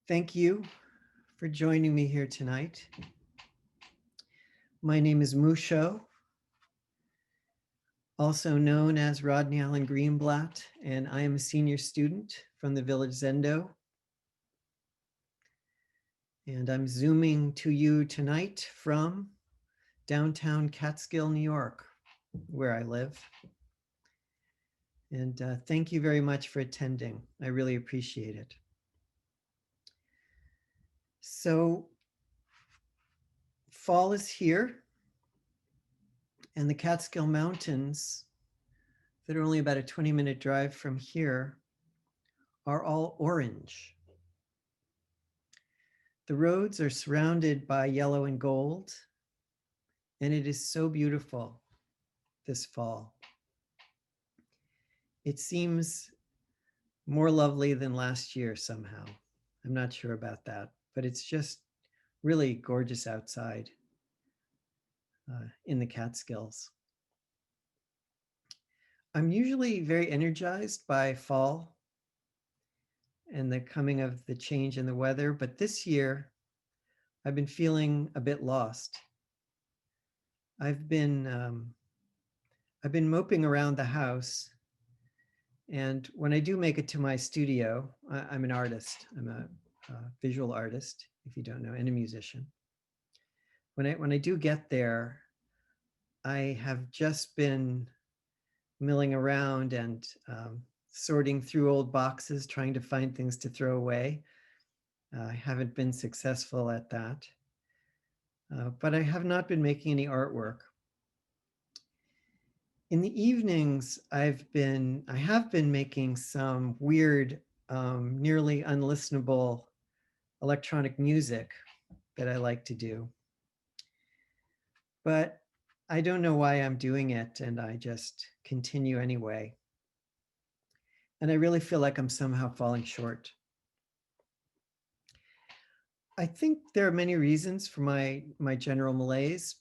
Thank you for joining me here tonight. My name is Musho, also known as Rodney Allen Greenblat, and I am a senior student from the village Zendo. And I'm zooming to you tonight from downtown Catskill, New York, where I live. And thank you very much for attending. I really appreciate it. So, fall is here, and the Catskill Mountains, that are only about a 20-minute drive from here, are all orange. The roads are surrounded by yellow and gold, and it is so beautiful this fall. It seems more lovely than last year somehow. I'm not sure about that, but it's just really gorgeous outside in the Catskills. I'm usually very energized by fall and the coming of the change in the weather, but this year I've been feeling a bit lost. I've been moping around the house, and when I do make it to my studio, I'm an artist. I'm a visual artist, if you don't know, and a musician. When I do get there, I have just been milling around and sorting through old boxes, trying to find things to throw away. I haven't been successful at that, but I have not been making any artwork. In the evenings, I have been making some weird, nearly unlistenable electronic music that I like to do. But I don't know why I'm doing it, and I just continue anyway. And I really feel like I'm somehow falling short. I think there are many reasons for my general malaise,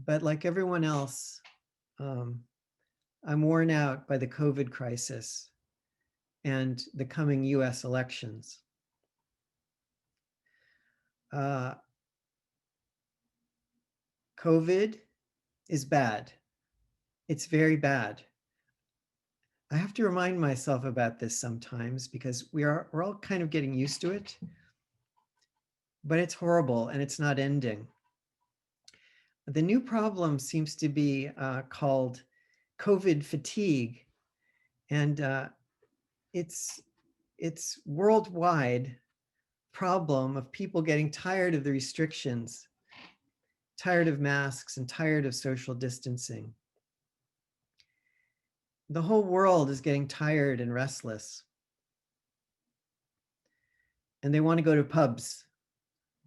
but like everyone else, I'm worn out by the COVID crisis and the coming US elections. COVID is bad. It's very bad. I have to remind myself about this sometimes because we're all kind of getting used to it, but it's horrible and it's not ending. The new problem seems to be called COVID fatigue, and it's worldwide problem of people getting tired of the restrictions, tired of masks, and tired of social distancing. The whole world is getting tired and restless. And they want to go to pubs,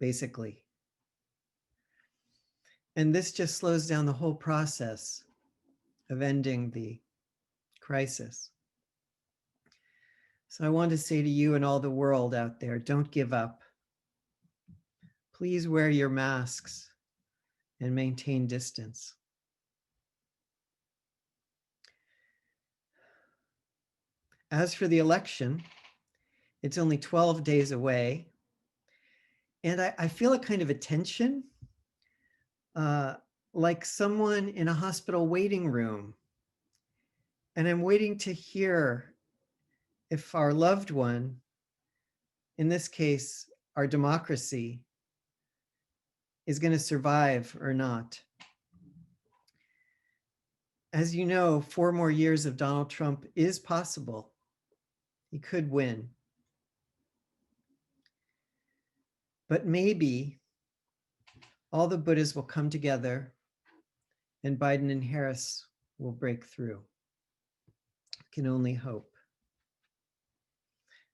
basically. And this just slows down the whole process of ending the crisis. So I want to say to you and all the world out there, don't give up. Please wear your masks and maintain distance. As for the election, it's only 12 days away. And I feel a kind of a tension, like someone in a hospital waiting room. And I'm waiting to hear if our loved one, in this case, our democracy, is going to survive or not. As you know, 4 more years of Donald Trump is possible. He could win. But maybe all the Buddhas will come together and Biden and Harris will break through. Can only hope.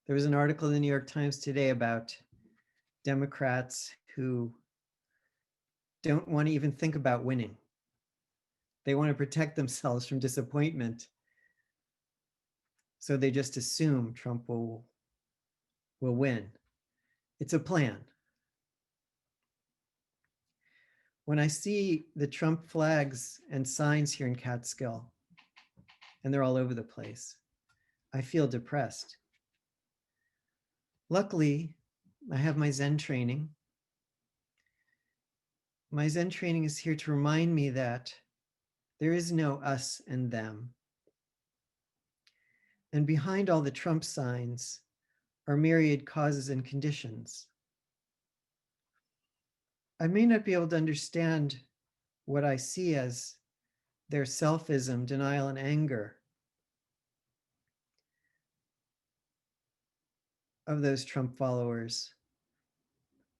There was an article in the New York Times today about Democrats who don't want to even think about winning. They want to protect themselves from disappointment. So they just assume Trump will win. It's a plan. When I see the Trump flags and signs here in Catskill, and they're all over the place, I feel depressed. Luckily, I have my Zen training. My Zen training is here to remind me that there is no us and them. And behind all the Trump signs are myriad causes and conditions. I may not be able to understand what I see as their selfism, denial, and anger of those Trump followers,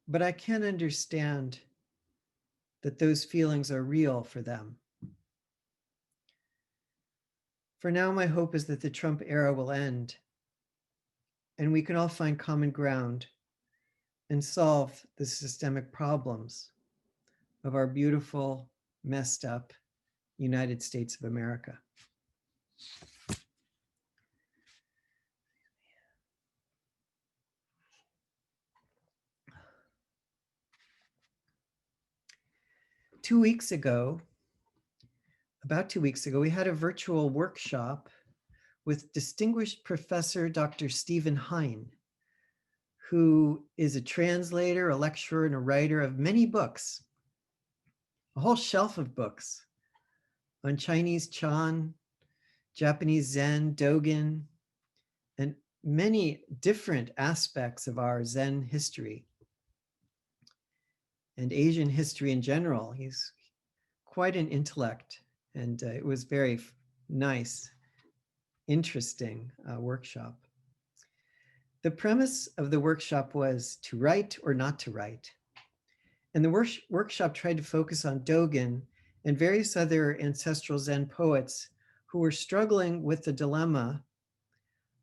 but I can understand that those feelings are real for them. For now, my hope is that the Trump era will end and we can all find common ground and solve the systemic problems of our beautiful, messed up United States of America. About 2 weeks ago, we had a virtual workshop with distinguished Professor Dr. Stephen Hine, who is a translator, a lecturer, and a writer of many books, a whole shelf of books on Chinese Chan, Japanese Zen, Dogen, and many different aspects of our Zen history and Asian history in general. He's quite an intellect, and it was very nice, interesting workshop. The premise of the workshop was to write or not to write. And the workshop tried to focus on Dogen and various other ancestral Zen poets who were struggling with the dilemma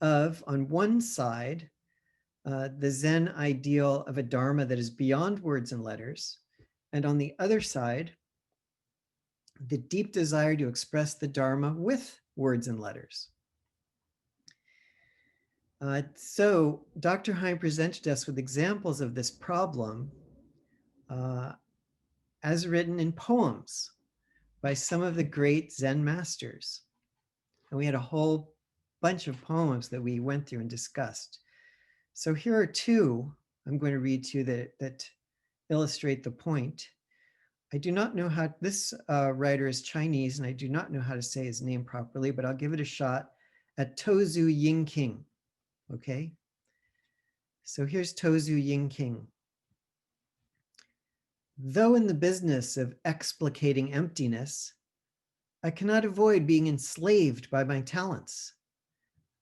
of, on one side, the Zen ideal of a Dharma that is beyond words and letters, and on the other side, the deep desire to express the Dharma with words and letters. So Dr. Hine presented us with examples of this problem as written in poems by some of the great Zen masters. And we had a whole bunch of poems that we went through and discussed. So here are two I'm going to read to you that illustrate the point. I do not know how, this writer is Chinese, and I do not know how to say his name properly, but I'll give it a shot at Tozu Yingqing. Okay? So here's Tozu Yingqing. Though in the business of explicating emptiness, I cannot avoid being enslaved by my talents.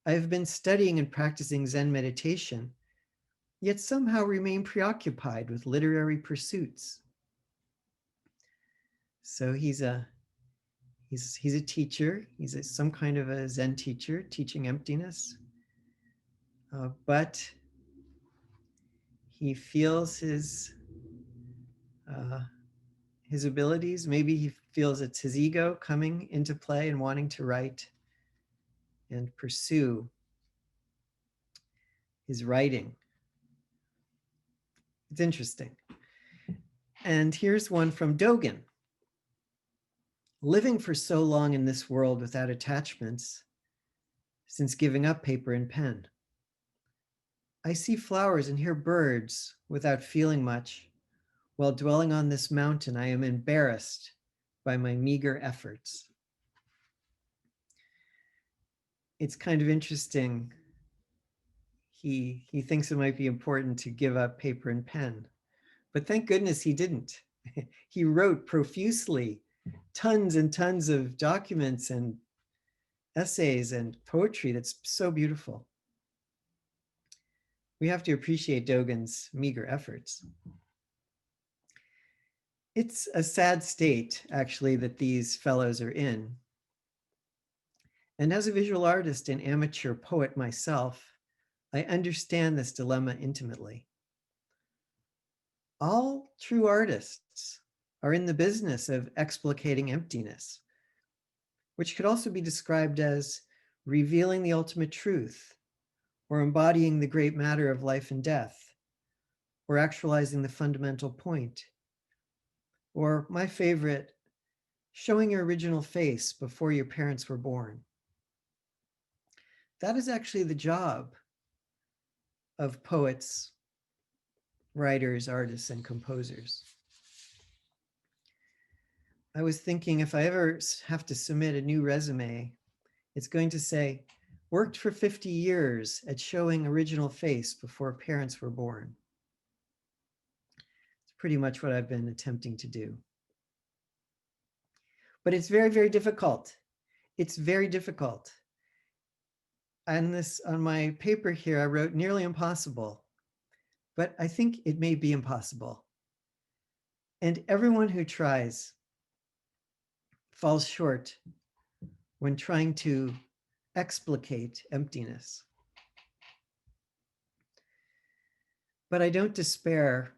I have been studying and practicing Zen meditation, yet somehow remain preoccupied with literary pursuits. So he's a teacher. He's some kind of a Zen teacher teaching emptiness, but he feels his abilities. Maybe he feels it's his ego coming into play and wanting to write and pursue his writing. It's interesting. And here's one from Dogen. Living for so long in this world without attachments, since giving up paper and pen. I see flowers and hear birds without feeling much. While dwelling on this mountain, I am embarrassed by my meager efforts. It's kind of interesting. He thinks it might be important to give up paper and pen, but thank goodness he didn't. He wrote profusely, tons and tons of documents and essays and poetry that's so beautiful. We have to appreciate Dogen's meager efforts. It's a sad state, actually, that these fellows are in. And as a visual artist and amateur poet myself, I understand this dilemma intimately. All true artists are in the business of explicating emptiness, which could also be described as revealing the ultimate truth, or embodying the great matter of life and death, or actualizing the fundamental point, or my favorite, showing your original face before your parents were born. That is actually the job of poets writers, artists, and composers. I was thinking if I ever have to submit a new resume, it's going to say, worked for 50 years at showing original face before parents were born. It's pretty much what I've been attempting to do. But it's very, very difficult. It's very difficult. On my paper here, I wrote nearly impossible, but I think it may be impossible. And everyone who tries falls short when trying to explicate emptiness. But I don't despair,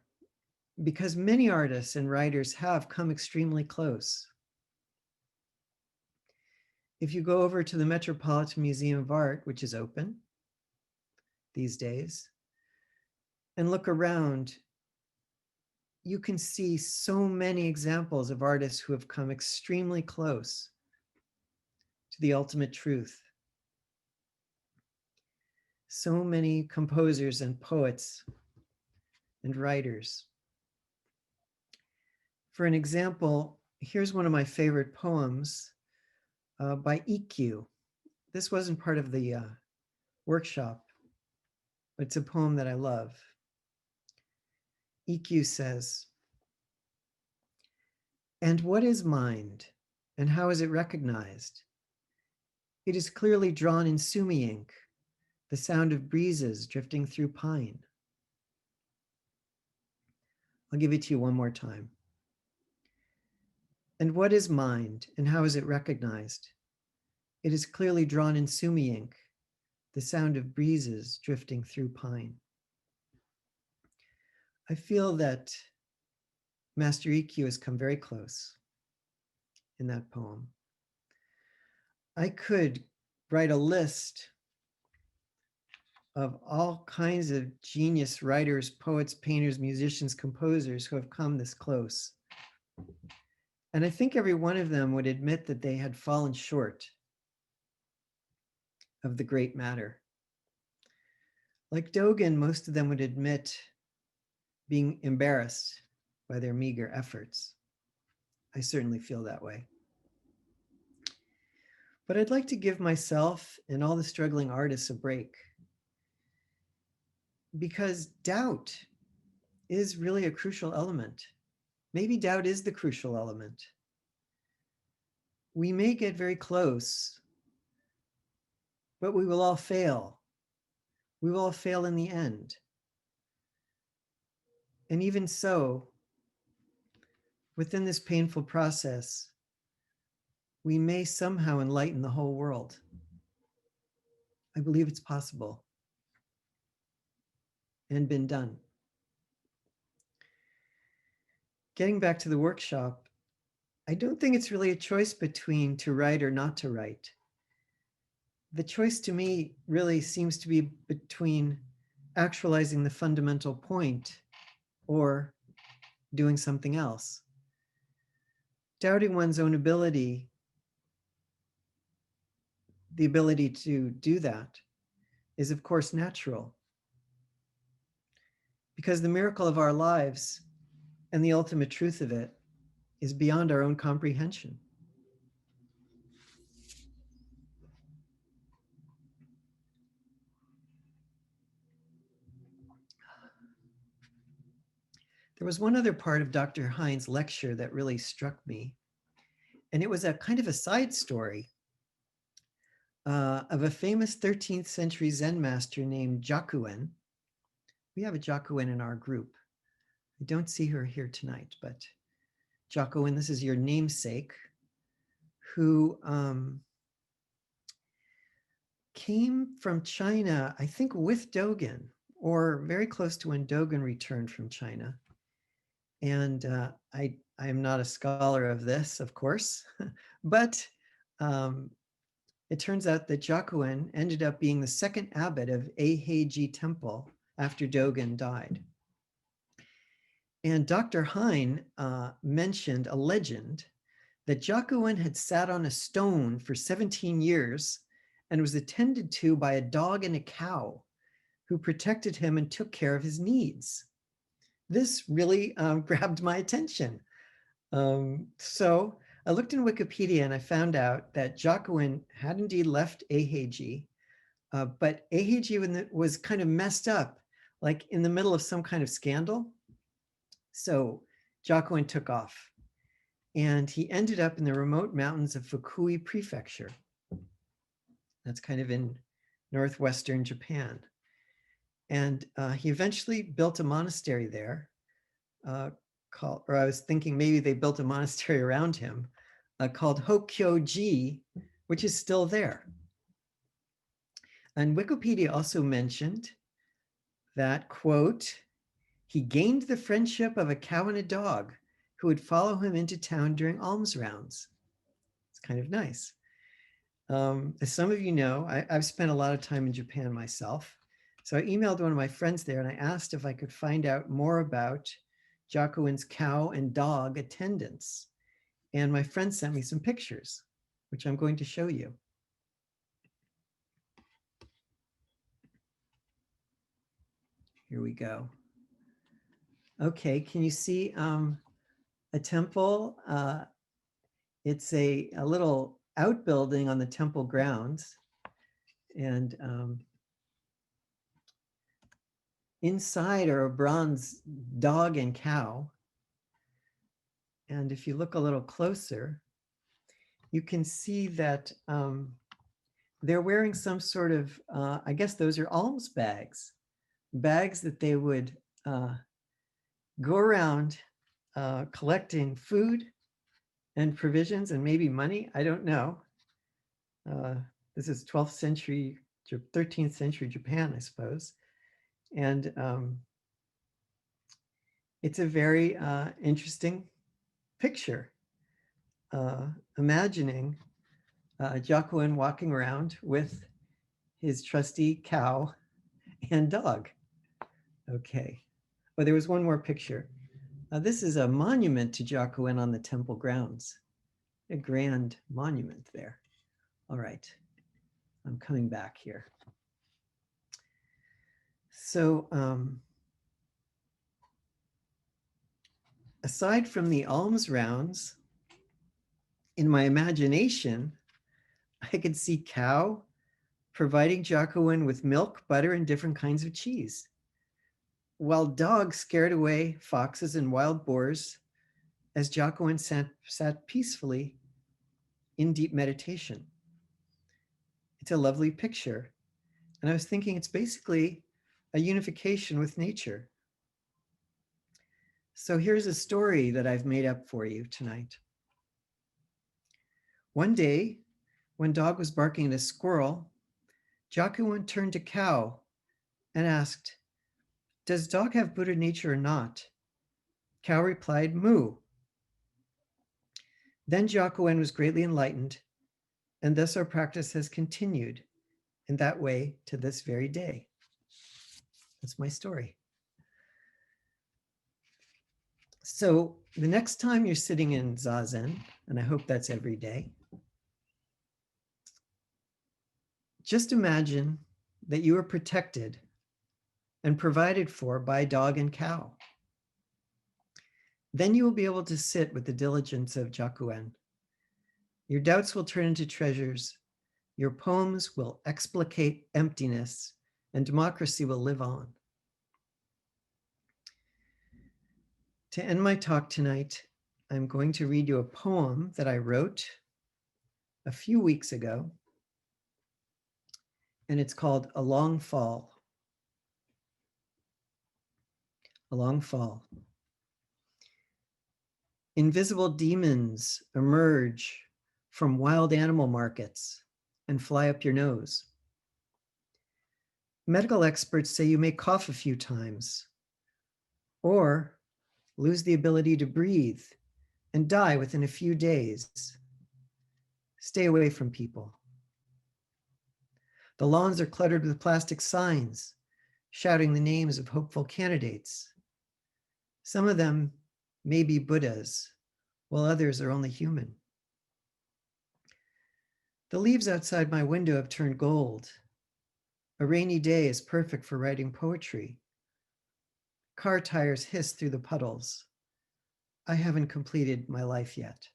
because many artists and writers have come extremely close. If you go over to the Metropolitan Museum of Art, which is open these days, and look around, you can see so many examples of artists who have come extremely close to the ultimate truth. So many composers and poets and writers. For an example, here's one of my favorite poems by EQ. This wasn't part of the workshop, but it's a poem that I love. EQ says, "And what is mind, and how is it recognized? It is clearly drawn in sumi ink, the sound of breezes drifting through pine." I'll give it to you one more time. "And what is mind, and how is it recognized? It is clearly drawn in sumi ink, the sound of breezes drifting through pine." I feel that Master EQ has come very close in that poem. I could write a list of all kinds of genius writers, poets, painters, musicians, composers who have come this close. And I think every one of them would admit that they had fallen short of the great matter. Like Dogen, most of them would admit being embarrassed by their meager efforts. I certainly feel that way. But I'd like to give myself and all the struggling artists a break, because doubt is really a crucial element. Maybe doubt is the crucial element. We may get very close, but we will all fail. We will all fail in the end. And even so, within this painful process, we may somehow enlighten the whole world. I believe it's possible and been done. Getting back to the workshop, I don't think it's really a choice between to write or not to write. The choice to me really seems to be between actualizing the fundamental point or doing something else. Doubting one's own ability, the ability to do that, is of course natural, because the miracle of our lives and the ultimate truth of it is beyond our own comprehension. There was one other part of Dr. Hines' lecture that really struck me, and it was a kind of a side story of a famous 13th century Zen master named Jyakuen. We have a Jokuen in our group. I don't see her here tonight, but Jokuen, this is your namesake, who came from China, I think with Dogen, or very close to when Dogen returned from China. And I am not a scholar of this, of course, but it turns out that Jyakuen ended up being the second abbot of Eiheiji Temple after Dogen died. And Dr. Hein mentioned a legend that Jyakuen had sat on a stone for 17 years and was attended to by a dog and a cow who protected him and took care of his needs. this really grabbed my attention. So I looked in Wikipedia and I found out that Jyakuen had indeed left Eiheiji, but Eiheiji was kind of messed up, like in the middle of some kind of scandal. So Jyakuen took off and he ended up in the remote mountains of Fukui Prefecture. That's kind of in northwestern Japan. And he eventually built a monastery there or I was thinking maybe they built a monastery around him called Hokkyo-ji, which is still there. And Wikipedia also mentioned that, quote, he gained the friendship of a cow and a dog who would follow him into town during alms rounds. It's kind of nice. As some of you know, I've spent a lot of time in Japan myself. So I emailed one of my friends there and I asked if I could find out more about Jyakuen's cow and dog attendants. And my friend sent me some pictures, which I'm going to show you. Here we go. Okay, can you see a temple? It's a little outbuilding on the temple grounds. And inside are a bronze dog and cow. And if you look a little closer, you can see that they're wearing some sort of, I guess those are alms bags that they would go around collecting food and provisions and maybe money. I don't know. This is 12th century, 13th century Japan, I suppose. And it's a very interesting picture. Imagining Jokuen walking around with his trusty cow and dog. Okay. Oh, there was one more picture. This is a monument to Jokuen on the temple grounds. A grand monument there. All right. I'm coming back here. So aside from the alms rounds, in my imagination, I could see cow providing Jyakuen with milk, butter, and different kinds of cheese, while dogs scared away foxes and wild boars as Jyakuen sat peacefully in deep meditation. It's a lovely picture. And I was thinking it's basically a unification with nature. So here's a story that I've made up for you tonight. One day, when dog was barking at a squirrel, Jyakuen turned to cow and asked, "Does dog have Buddha nature or not?" Cow replied, "Moo." Then Jyakuen was greatly enlightened, and thus our practice has continued in that way to this very day. That's my story. So the next time you're sitting in Zazen, and I hope that's every day, just imagine that you are protected and provided for by dog and cow. Then you will be able to sit with the diligence of Jyakuen. Your doubts will turn into treasures. Your poems will explicate emptiness, and democracy will live on. To end my talk tonight, I'm going to read you a poem that I wrote a few weeks ago, and it's called A Long Fall. A long fall. Invisible demons emerge from wild animal markets and fly up your nose. Medical experts say you may cough a few times or lose the ability to breathe and die within a few days. Stay away from people. The lawns are cluttered with plastic signs shouting the names of hopeful candidates. Some of them may be Buddhas, while others are only human. The leaves outside my window have turned gold. A rainy day is perfect for writing poetry. Car tires hiss through the puddles. I haven't completed my life yet.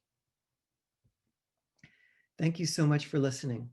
Thank you so much for listening.